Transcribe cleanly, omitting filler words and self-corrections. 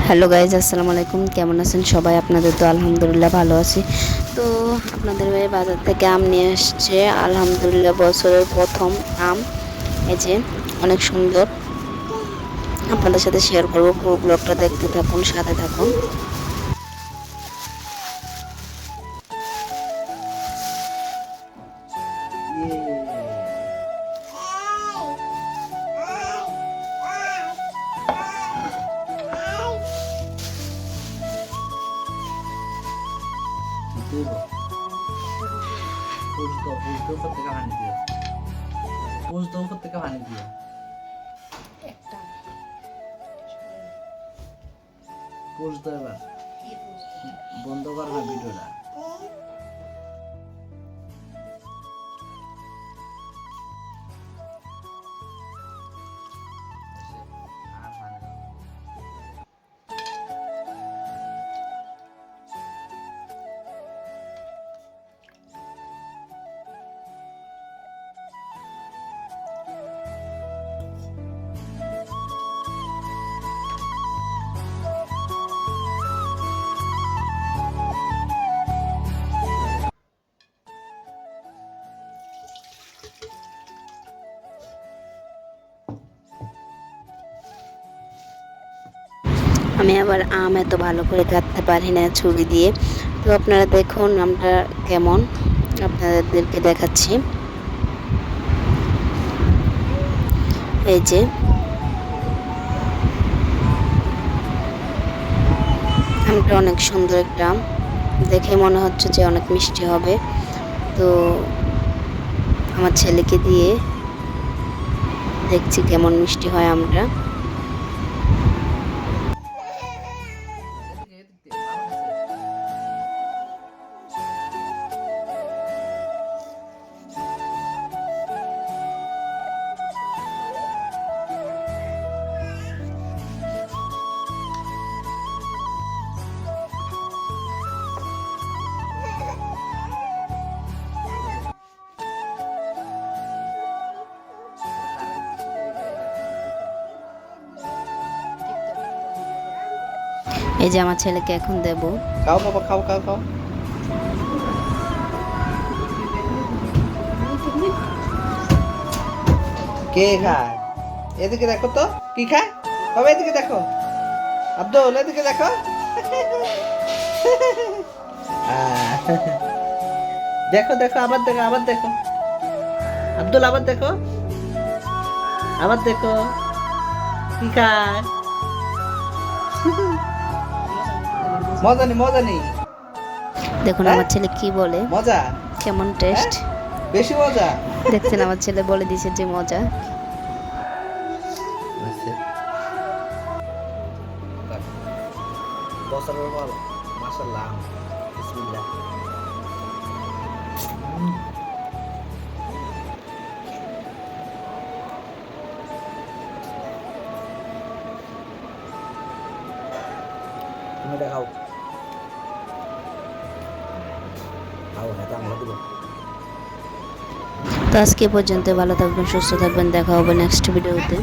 Hello guys, আসসালামু আলাইকুম। কেমন আছেন সবাই? আপনাদের তো আলহামদুলিল্লাহ ভালো আছি। তো আপনাদের ভাই বাজার থেকে আম নিয়ে এসছে, আলহামদুলিল্লাহ বছরের প্রথম আম। এই যে অনেক সুন্দর, আপনাদের সাথে শেয়ার করবো। পুরো ব্লগটা দেখতে থাকুন, সাথে থাকুন। বন্ধ কর না ভিডিওটা। আমি আবার আম এত ভালো করে কাটতে পারি না ছুরি দিয়ে। তো আপনারা দেখুন আমটা কেমন, আপনাদেরকে দেখাচ্ছি। এই যে আমটা অনেক সুন্দর একটা আম, দেখে মনে হচ্ছে যে অনেক মিষ্টি হবে। তো আমার ছেলেকে দিয়ে দেখছি কেমন মিষ্টি হয় আমটা। এই যে আমার ছেলেকে এখন দেব। খাও বাবা, খাও খাও খাও। কে খায়? এদিকে দেখো তো কি খায় বাবা, এদিকে দেখো। আব্দুল এদিকে দেখো। দেখো দেখো, আবার দেখো, আবার দেখো। আব্দুল আবার দেখো, আবার দেখো কি খায়। মজা নেই, মজা নেই। দেখুন হ্যাঁ? আমার ছেলে কি বলে, মজা কেমন টেস্ট। বেশি মজা। দেখছেন আমার ছেলে বলে দিয়েছে যে মজা। বছরের পর মাশাআল্লাহ, বিসমিল্লাহ। তুমি দেখাও, খাও না তা আমরা দিব। তো আজকে পর্যন্ত ভালো থাকবেন, সুস্থ থাকবেন, দেখা হবে নেক্সট ভিডিওতে।